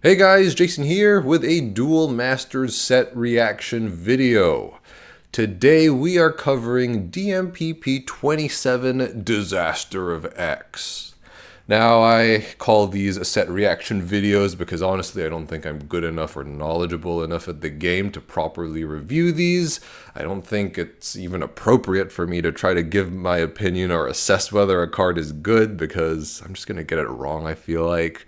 Hey guys, Jason here with a Duel Masters set reaction video. Today we are covering DMPP-27 Disaster of X. Now I call these set reaction videos because honestly I don't think I'm good enough or knowledgeable enough at the game to properly review these. I don't think it's even appropriate for me to try to give my opinion or assess whether a card is good because I'm just going to get it wrong, I feel like.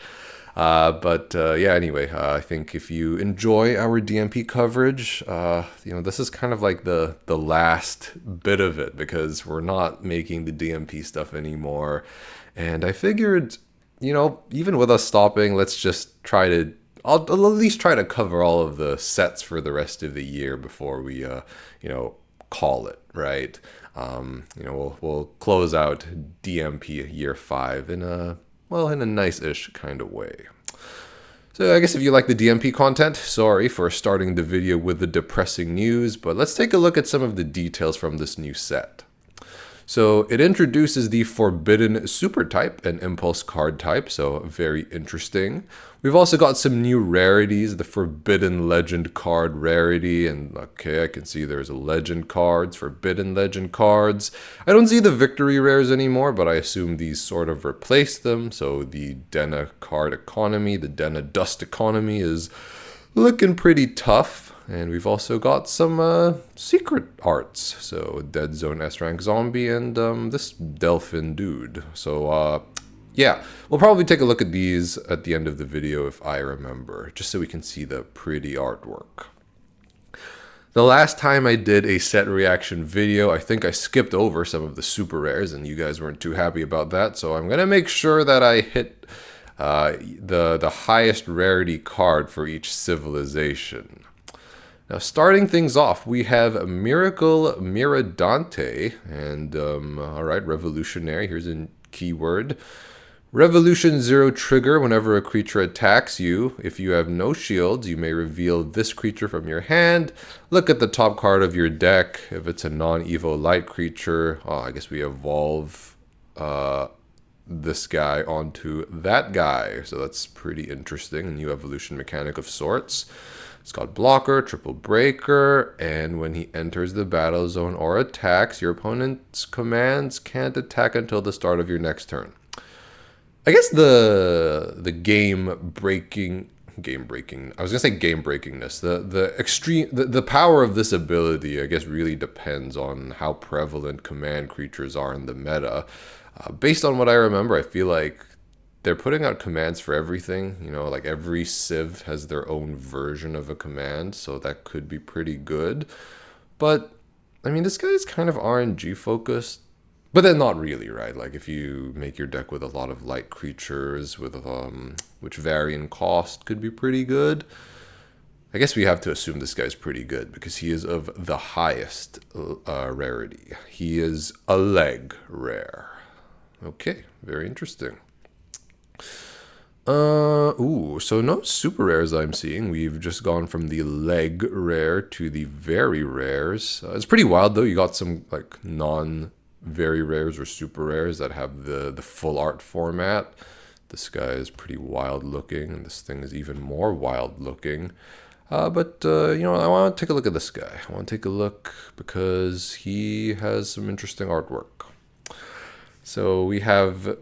Anyway, I think if you enjoy our DMP coverage, this is kind of like the last bit of it because we're not making the DMP stuff anymore. And I figured, even with us stopping, let's just I'll at least try to cover all of the sets for the rest of the year before we, call it, right? We'll close out DMP year 5 in a nice-ish kind of way. So I guess if you like the DMP content, sorry for starting the video with the depressing news, but let's take a look at some of the details from this new set. So it introduces the Forbidden Super type and Impulse card type, so very interesting. We've also got some new rarities, the Forbidden Legend card rarity, and okay, I can see there's Legend cards, Forbidden Legend cards. I don't see the Victory rares anymore, but I assume these sort of replace them, so the Denna card economy, the Denna Dust economy is looking pretty tough. And we've also got some secret arts. So Dead Zone S-Rank Zombie and this Delphin dude. So yeah, we'll probably take a look at these at the end of the video if I remember, just so we can see the pretty artwork. The last time I did a set reaction video, I think I skipped over some of the super rares and you guys weren't too happy about that. So I'm going to make sure that I hit the highest rarity card for each civilization. Now, starting things off, we have Miracle Mirad Dante, and alright, Revolutionary, here's a keyword. Revolution 0 trigger whenever a creature attacks you. If you have no shields, you may reveal this creature from your hand. Look at the top card of your deck. If it's a non-evo light creature, I guess we evolve this guy onto that guy. So that's pretty interesting, a new evolution mechanic of sorts. It's got blocker, triple breaker, and when he enters the battle zone or attacks, your opponent's commands can't attack until the start of your next turn. I guess the game breakingness, the power of this ability, I guess, really depends on how prevalent command creatures are in the meta. Based on what I remember, I feel like they're putting out commands for everything, like every civ has their own version of a command, so that could be pretty good. But, I mean, this guy is kind of RNG focused, but then not really, right? Like if you make your deck with a lot of light creatures, with which vary in cost, could be pretty good. I guess we have to assume this guy's pretty good because he is of the highest rarity. He is a leg rare. Okay, very interesting. So no super rares I'm seeing. We've just gone from the leg rare to the very rares. It's pretty wild though. You got some like non-very rares or super rares that have the full art format. This guy is pretty wild looking, and this thing is even more wild looking. I want to take a look at this guy. I want to take a look because he has some interesting artwork. So we have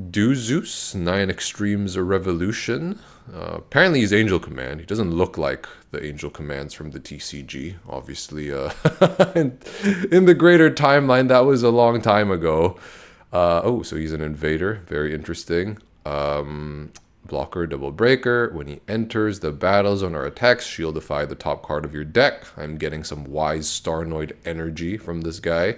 Deus, 9 Extremes Revolution. Apparently he's Angel Command. He doesn't look like the Angel Commands from the TCG. Obviously, in the greater timeline, that was a long time ago. So he's an Invader. Very interesting. Blocker, double breaker. When he enters the battle zone or attacks, shieldify the top card of your deck. I'm getting some Wise Starnoid energy from this guy.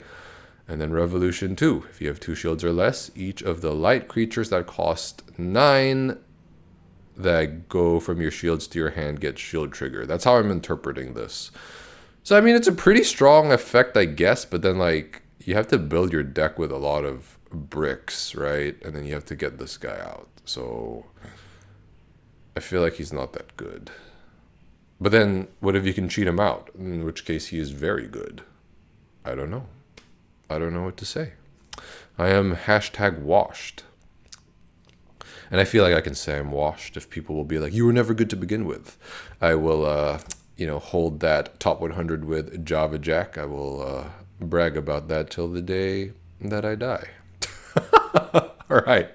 And then Revolution 2. If you have 2 shields or less, each of the light creatures that cost 9 that go from your shields to your hand gets shield trigger. That's how I'm interpreting this. So, I mean, it's a pretty strong effect, I guess, but then, like, you have to build your deck with a lot of bricks, right? And then you have to get this guy out. So, I feel like he's not that good. But then, what if you can cheat him out? In which case, he is very good. I don't know. I don't know what to say. I am #washed. And I feel like I can say I'm washed if people will be like, you were never good to begin with. I will, hold that top 100 with Java Jack. I will brag about that till the day that I die. All right.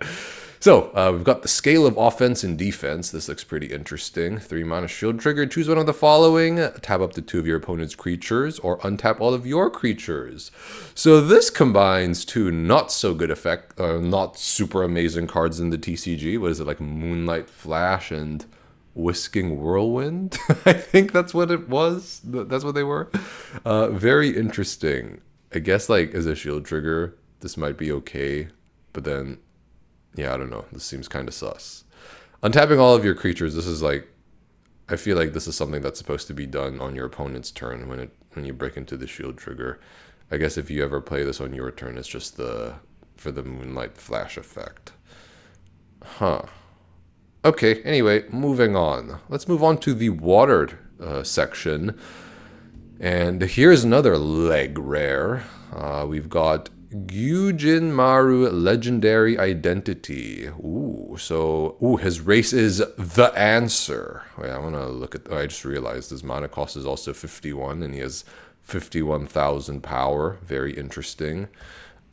So we've got the scale of offense and defense. This looks pretty interesting. 3 mana shield trigger. Choose one of the following. Tap up to 2 of your opponent's creatures or untap all of your creatures. So this combines 2 not so good not super amazing cards in the TCG. What is it, like Moonlight Flash and Whisking Whirlwind? I think that's what it was. That's what they were. Very interesting. I guess like as a shield trigger, this might be okay. But then, yeah, I don't know. This seems kind of sus. Untapping all of your creatures, this is like, I feel like this is something that's supposed to be done on your opponent's turn when you break into the shield trigger. I guess if you ever play this on your turn, it's just for the Moonlight Flash effect. Huh. Okay, anyway, moving on. Let's move on to the water section. And here's another leg rare. We've got Gyujin Maru Legendary Identity. His race is the answer. Wait, I want to look at... I just realized his mana cost is also 51, and he has 51,000 power. Very interesting.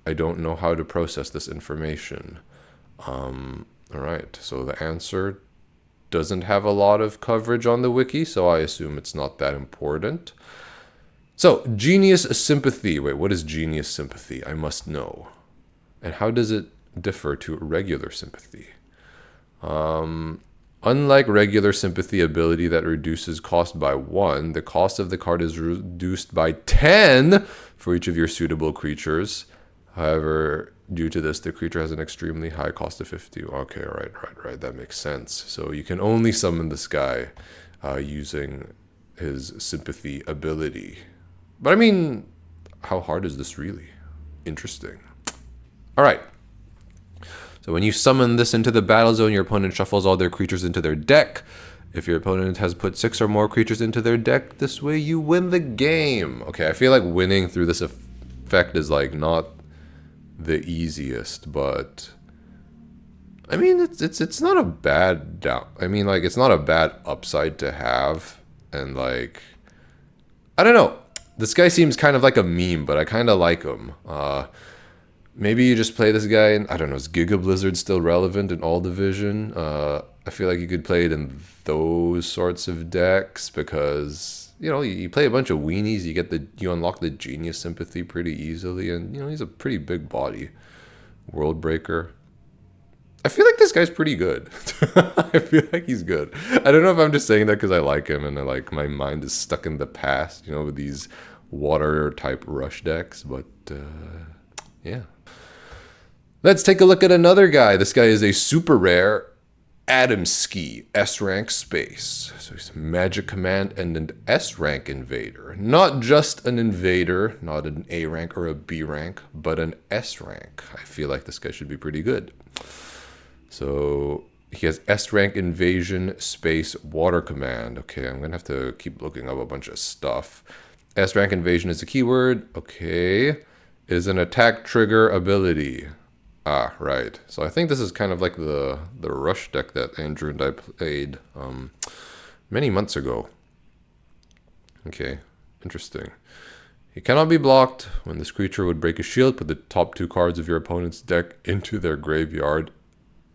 I don't know how to process this information. All right, so the answer doesn't have a lot of coverage on the wiki, so I assume it's not that important. So, Genius Sympathy. Wait, what is Genius Sympathy? I must know. And how does it differ to regular Sympathy? Unlike regular Sympathy ability that reduces cost by 1, the cost of the card is reduced by 10 for each of your suitable creatures. However, due to this, the creature has an extremely high cost of 50. Okay, right. That makes sense. So you can only summon this guy using his Sympathy ability. But I mean, how hard is this really? Interesting. All right. So when you summon this into the battle zone, your opponent shuffles all their creatures into their deck. If your opponent has put 6 or more creatures into their deck, this way you win the game. Okay, I feel like winning through this effect is like not the easiest, but I mean it's not a bad it's not a bad upside to have, and like I don't know. This guy seems kind of like a meme, but I kind of like him. Maybe you just play this guy in, I don't know, is Giga Blizzard still relevant in All Division? I feel like you could play it in those sorts of decks because, you play a bunch of weenies, you unlock the Genius Sympathy pretty easily, and, he's a pretty big body. World Breaker. I feel like this guy's pretty good. I feel like he's good. I don't know if I'm just saying that because I like him and my mind is stuck in the past, with these water-type rush decks, but, yeah. Let's take a look at another guy. This guy is a super rare Adamski Srank Space. So he's a Magic Command and an S-rank invader. Not just an invader, not an A rank or a B rank, but an S rank. I feel like this guy should be pretty good. So he has S-rank invasion space water command. Okay, I'm going to have to keep looking up a bunch of stuff. S-rank invasion is a keyword. Okay. It is an attack trigger ability. Ah, right. So I think this is kind of like the rush deck that Andrew and I played many months ago. Okay, interesting. He cannot be blocked. When this creature would break a shield, put the top 2 cards of your opponent's deck into their graveyard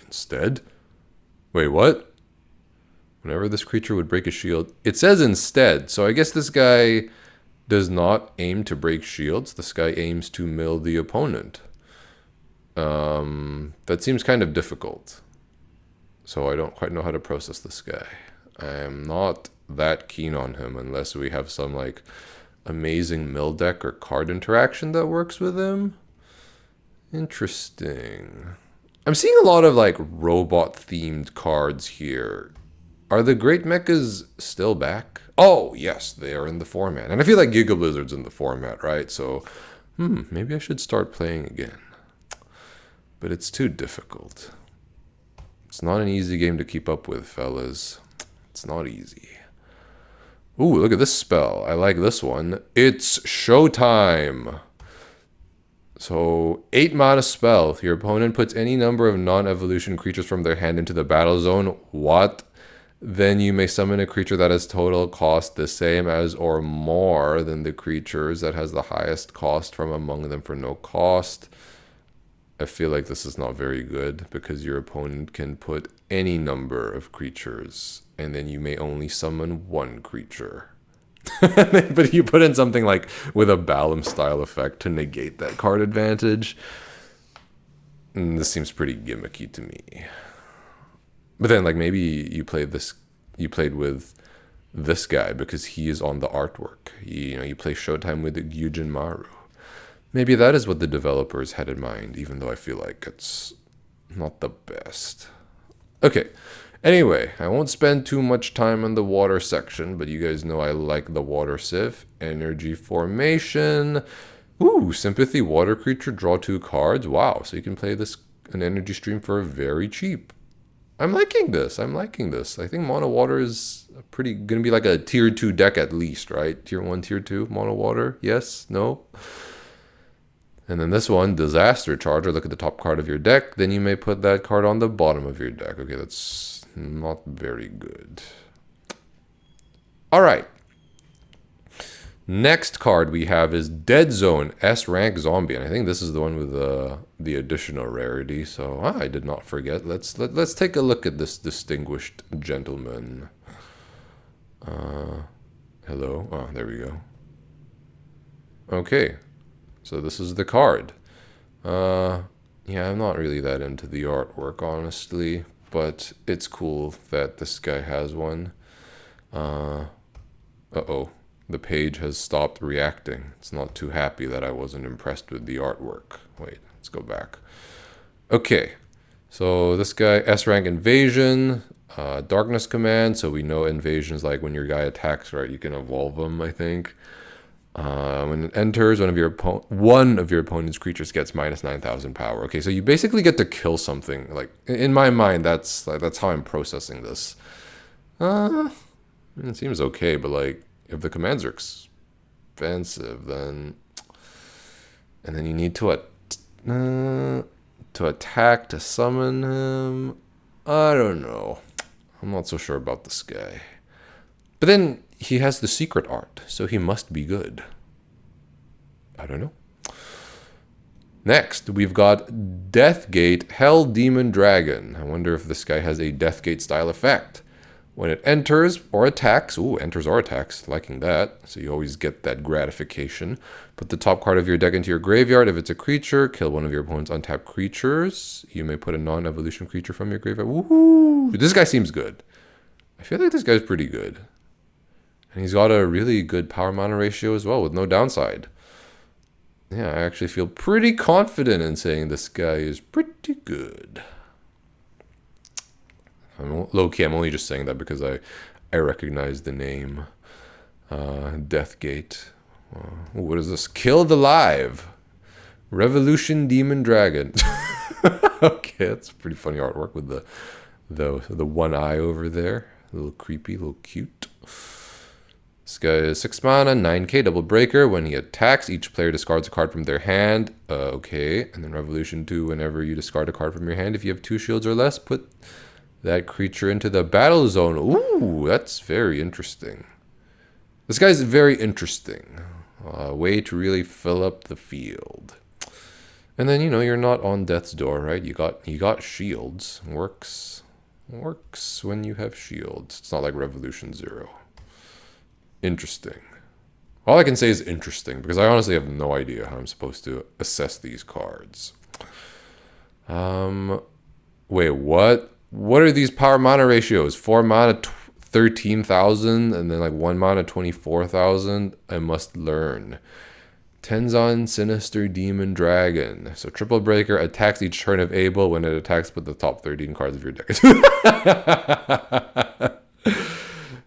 instead. Wait, what? Whenever this creature would break a shield, it says instead. So I guess this guy does not aim to break shields. This guy aims to mill the opponent. That seems kind of difficult. So I don't quite know how to process this guy. I am not that keen on him unless we have some like amazing mill deck or card interaction that works with him. Interesting. I'm seeing a lot of like robot themed cards here. Are the Great Mechas still back? Oh, yes, they are in the format. And I feel like Giga Blizzard's in the format, right? So, maybe I should start playing again. But it's too difficult. It's not an easy game to keep up with, fellas. It's not easy. Ooh, look at this spell. I like this one. It's showtime. So 8 mana spell. If your opponent puts any number of non-evolution creatures from their hand into the battle zone, what? Then you may summon a creature that has total cost the same as or more than the creatures that has the highest cost from among them for no cost. I feel like this is not very good because your opponent can put any number of creatures and then you may only summon one creature. But you put in something like with a Balam style effect to negate that card advantage. And this seems pretty gimmicky to me. But then like maybe you played with this guy because he is on the artwork. You play Showtime with Gyujin Maru. Maybe that is what the developers had in mind, even though I feel like it's not the best. Okay. Anyway, I won't spend too much time on the water section, but you guys know I like the water sif. Energy formation. Ooh, sympathy water creature, draw 2 cards. Wow, so you can play an energy stream for very cheap. I'm liking this. I think mono water is gonna be like a tier 2 deck at least, right? Tier 1, tier 2, mono water. Yes? No? And then this one, Disaster Charger. Look at the top card of your deck. Then you may put that card on the bottom of your deck. Okay, that's not very good. All right. Next card we have is Dead Zone S rank zombie, and I think this is the one with the additional rarity. So I did not forget. Let's take a look at this distinguished gentleman. Hello. Oh, there we go. Okay. So this is the card. Yeah, I'm not really that into the artwork, honestly, but it's cool that this guy has one. Uh-oh. The page has stopped reacting. It's not too happy that I wasn't impressed with the artwork. Wait, let's go back. Okay. So this guy, S-rank invasion, darkness command. So we know invasions like when your guy attacks, right? You can evolve them, I think. When it enters, one of your opponent's creatures gets minus 9,000 power. Okay, so you basically get to kill something. Like in my mind, that's how I'm processing this. It seems okay, but like if the commands are expensive, then you need to attack to summon him. I don't know. I'm not so sure about this guy. But then he has the secret art, so he must be good. I don't know. Next, we've got Deathgate Hell Demon Dragon. I wonder if this guy has a Deathgate style effect. When it enters or attacks, liking that. So you always get that gratification. Put the top card of your deck into your graveyard. If it's a creature, kill one of your opponent's untapped creatures. You may put a non-evolution creature from your graveyard. Woohoo! This guy seems good. I feel like this guy's pretty good. And he's got a really good power mana ratio as well with no downside. Yeah, I actually feel pretty confident in saying this guy is pretty good. Low-key, I'm only just saying that because I recognize the name. Deathgate. What is this? Killed Alive. Revolution Demon Dragon. Okay, that's pretty funny artwork with the one eye over there. A little creepy, a little cute. This guy is 6 mana, 9k, double breaker. When he attacks, each player discards a card from their hand. Okay, and then Revolution 2, whenever you discard a card from your hand, if you have 2 shields or less, put that creature into the battle zone. Ooh, that's very interesting. This guy's very interesting. Way to really fill up the field. And then, you're not on death's door, right? You got shields. Works when you have shields. It's not like Revolution 0. Interesting. All I can say is interesting, because I honestly have no idea how I'm supposed to assess these cards. Wait, what? What are these power mana ratios? 4 mana, 13,000, and then like 1 mana, 24,000. I must learn. Tenzon Sinister Demon Dragon. So triple breaker attacks each turn if able. When it attacks, put the top 13 cards of your deck.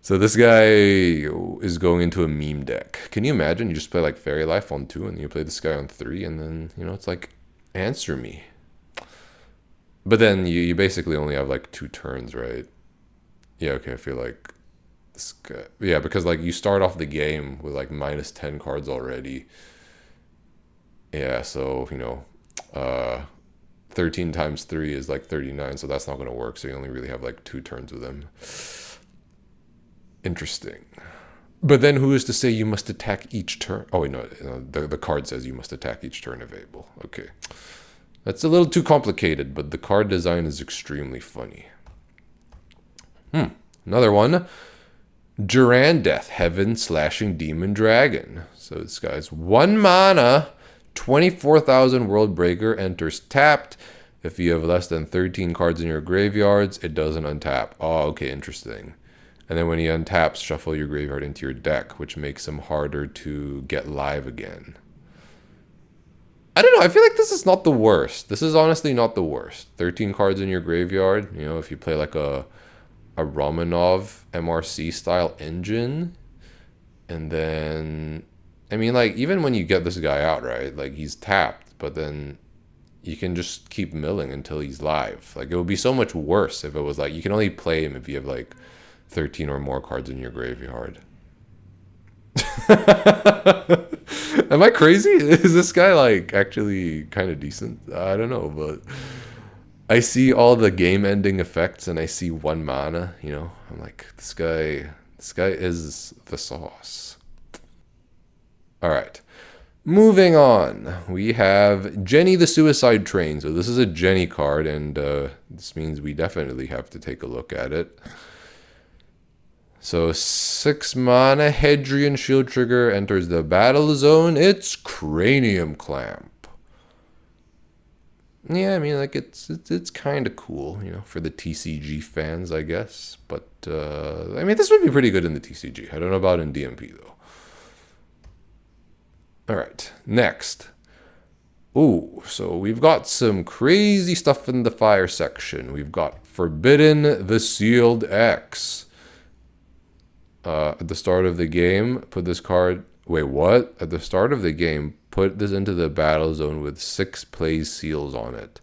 So this guy is going into a meme deck. Can you imagine? You just play like Fairy Life on 2 and you play this guy on 3 and then, it's like, answer me. But then you basically only have like 2 turns, right? Yeah, okay, I feel like this guy... Yeah, because like you start off the game with like minus 10 cards already. Yeah, so, 13 times 3 is like 39, so that's not going to work. So you only really have like 2 turns with him. Interesting. But then who is to say you must attack each turn? Oh, wait, no, the card says you must attack each turn if able. Okay. That's a little too complicated, but the card design is extremely funny. Another one. Durandeth, Heaven Slashing Demon Dragon. So this guy's 1 mana, 24,000 World Breaker, enters tapped. If you have less than 13 cards in your graveyards, it doesn't untap. Oh, okay, interesting. And then when he untaps, shuffle your graveyard into your deck, which makes him harder to get live again. I don't know. I feel like this is not the worst. This is honestly not the worst. 13 cards in your graveyard. If you play like a Romanov MRC style engine. And then, I mean, like, even when you get this guy out, right? Like, he's tapped, but then you can just keep milling until he's live. Like, it would be so much worse if it was like, you can only play him if you have like 13 or more cards in your graveyard. Am I crazy? Is this guy like actually kind of decent? I don't know, but I see all the game ending effects and I see 1 mana, I'm like, this guy is the sauce. All right. Moving on, we have Jenny the Suicide Train. So this is a Jenny card, and this means we definitely have to take a look at it. So 6 mana, Hedrian Shield Trigger enters the battle zone. It's Cranium Clamp. Yeah, I mean, like, it's kind of cool, for the TCG fans, I guess. But, I mean, this would be pretty good in the TCG. I don't know about in DMP, though. All right, next. Ooh, so we've got some crazy stuff in the fire section. We've got Forbidden the Sealed X. At the start of the game, put this card... Wait, what? At the start of the game, put this into the battle zone with 6 plays seals on it.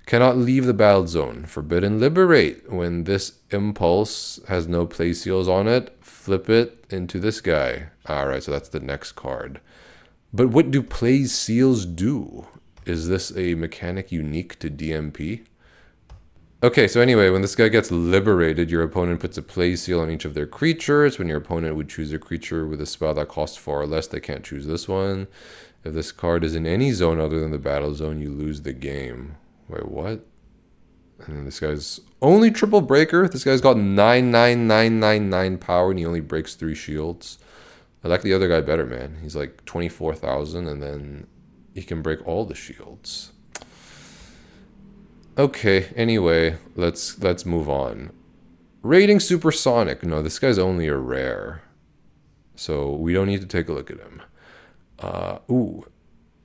Cannot leave the battle zone. Forbidden Liberate. When this impulse has no play seals on it, flip it into this guy. Alright, so that's the next card. But what do play seals do? Is this a mechanic unique to DMP? Okay, so anyway, when this guy gets liberated, your opponent puts a play seal on each of their creatures. When your opponent would choose a creature with a spell that costs 4 or less, they can't choose this one. If this card is in any zone other than the battle zone, you lose the game. Wait, what? And then this guy's only triple breaker. This guy's got 99999 power, and he only breaks 3 shields. I like the other guy better, man. He's like 24,000, and then he can break all the shields. Okay, anyway, let's move on. Rating Supersonic. No, this guy's only a rare. So we don't need to take a look at him. Ooh.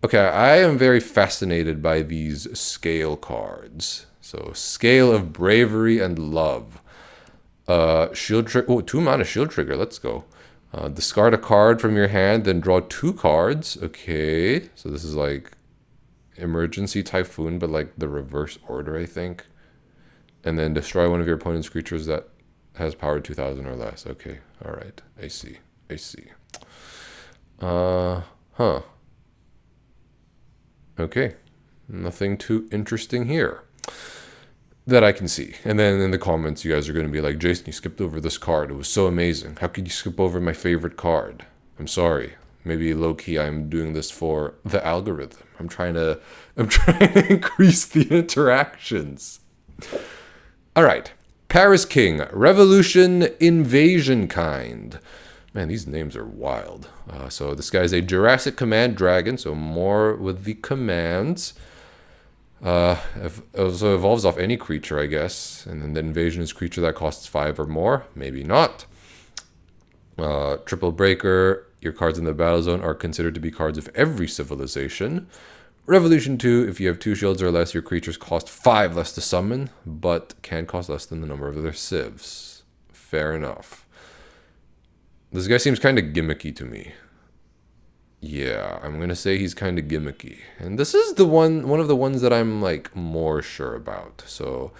Okay, I am very fascinated by these scale cards. So, Scale of Bravery and Love. Shield Trigger. Oh, 2 mana Shield Trigger. Let's go. Discard a card from your hand, then draw 2 cards. Okay, so this is like Emergency Typhoon, but like the reverse order, I think. And then destroy one of your opponent's creatures that has power 2,000 or less. Okay, all right. I see. Okay, nothing too interesting here that I can see. And then in the comments, you guys are going to be like, Jason, you skipped over this card. It was so amazing. How could you skip over my favorite card? I'm sorry. Maybe low-key I'm doing this for the algorithm. I'm trying to increase the interactions. All right. Paris King, Revolution, Invasion Kind. Man, these names are wild. So this guy's a Jurassic Command Dragon, so more with the commands. So evolves off any creature, I guess. And then the invasion is creature that costs 5 or more. Maybe not. Triple Breaker. Your cards in the battle zone are considered to be cards of every civilization. Revolution 2, if you have 2 shields or less, your creatures cost 5 less to summon, but can cost less than the number of their civs. Fair enough. This guy seems kind of gimmicky to me. Yeah, I'm going to say he's kind of gimmicky. And this is the one of the ones that I'm like more sure about. So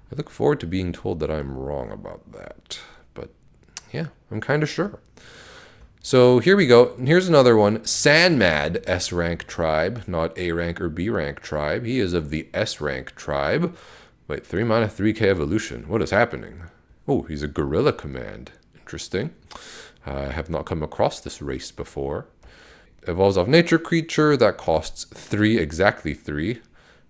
I look forward to being told that I'm wrong about that. But yeah, I'm kind of sure. So here we go. Here's another one. Sandmad S rank tribe, not A rank or B rank tribe. He is of the S rank tribe. Wait, 3 mana, 3k evolution. What is happening? Oh, he's a gorilla command. Interesting. I have not come across this race before. Evolves off nature creature that costs 3, exactly 3.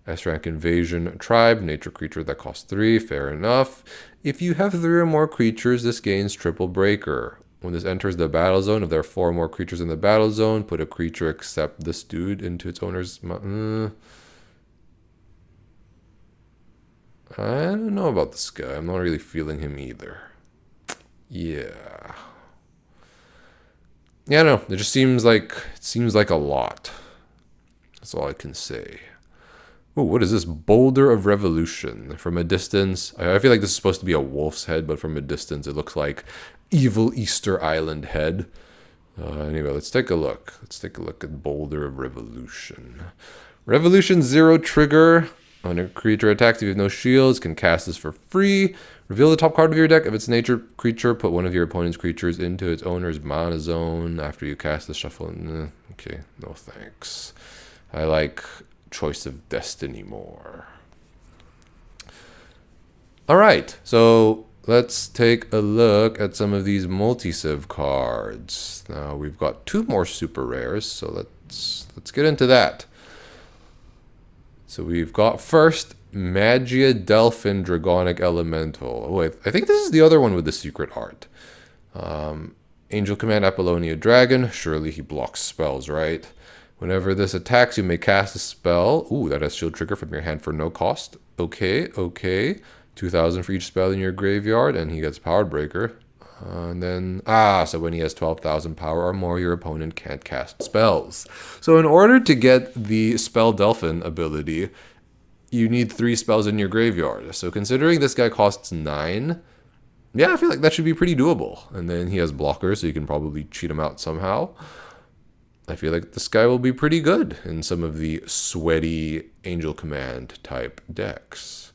S rank invasion tribe, nature creature that costs 3. Fair enough. If you have 3 or more creatures, this gains triple breaker. When this enters the battle zone, if there are 4 or more creatures in the battle zone, put a creature except this dude into its owner's... I don't know about this guy. I'm not really feeling him either. Yeah. Yeah, no. It just seems like a lot. That's all I can say. Oh, what is this? Boulder of Revolution. From a distance, I feel like this is supposed to be a wolf's head, but from a distance, it looks like evil Easter Island head. Anyway, let's take a look. Let's take a look at Boulder of Revolution. Revolution 0 trigger. When a creature attacks, if you have no shields, can cast this for free. Reveal the top card of your deck. If it's a nature creature, put one of your opponent's creatures into its owner's mana zone. After you cast the shuffle. Okay, no thanks. I like Choice of Destiny more. Alright, so let's take a look at some of these multi-civ cards. Now we've got 2 more super rares, so let's get into that. So we've got first Magad Delphin Dragonic Elemental. Oh wait, I think this is the other one with the secret art. Angel Command Apollonia Dragon. Surely he blocks spells, right? Whenever this attacks, you may cast a spell. Ooh, that has shield trigger from your hand for no cost. Okay, okay. 2,000 for each spell in your graveyard, and he gets Power Breaker. And then, so when he has 12,000 power or more, your opponent can't cast spells. So in order to get the Spell Delphin ability, you need 3 spells in your graveyard. So considering this guy costs 9, yeah, I feel like that should be pretty doable. And then he has blockers, so you can probably cheat him out somehow. I feel like this guy will be pretty good in some of the sweaty Angel Command type decks.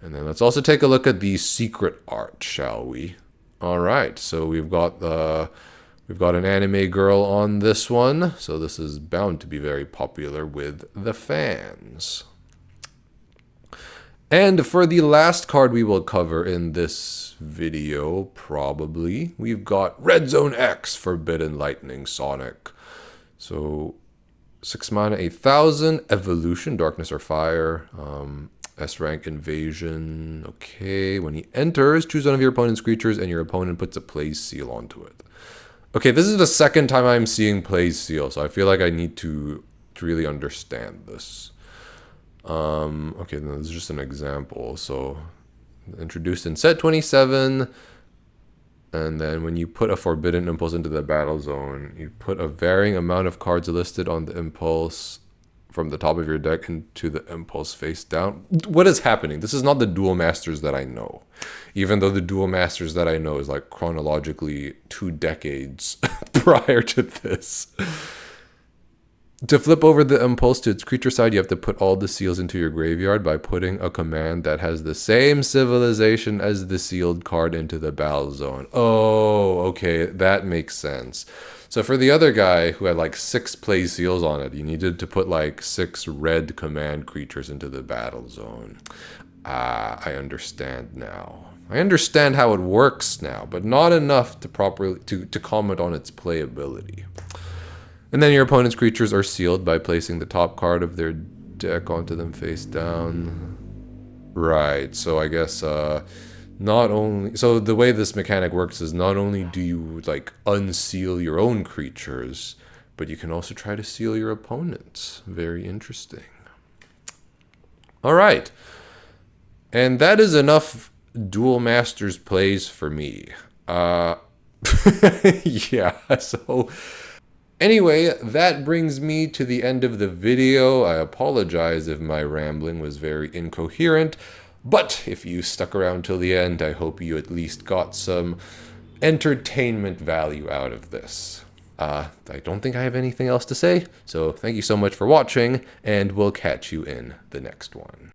And then let's also take a look at the secret art, shall we? All right, so we've got an anime girl on this one, so this is bound to be very popular with the fans. And for the last card we will cover in this video, probably, we've got Red Zone X, Forbidden Lightning Sonic. So 6 mana, 8,000, Evolution, Darkness or Fire, S rank invasion. Okay, when he enters, choose one of your opponent's creatures and your opponent puts a Plays seal onto it. Okay, this is the second time I'm seeing Plays seal, so I feel like I need to really understand this. Okay, then this is just an example. So introduced in set 27, and then when you put a Forbidden Impulse into the battle zone, you put a varying amount of cards listed on the impulse from the top of your deck into the impulse face down. What is happening? This is not the Duel Masters that I know. Even though the Duel Masters that I know is like chronologically 2 decades prior to this. To flip over the impulse to its creature side, you have to put all the seals into your graveyard by putting a command that has the same civilization as the sealed card into the battle zone. Oh, okay, that makes sense. So for the other guy who had like 6 play seals on it, you needed to put like 6 red command creatures into the battle zone. I understand now. I understand how it works now, but not enough to properly to comment on its playability. And then your opponent's creatures are sealed by placing the top card of their deck onto them face down. Right, so I guess not only... So the way this mechanic works is not only do you like unseal your own creatures, but you can also try to seal your opponents. Very interesting. All right. And that is enough Duel Masters plays for me. Yeah, so... Anyway, that brings me to the end of the video. I apologize if my rambling was very incoherent, but if you stuck around till the end, I hope you at least got some entertainment value out of this. I don't think I have anything else to say, so thank you so much for watching, and we'll catch you in the next one.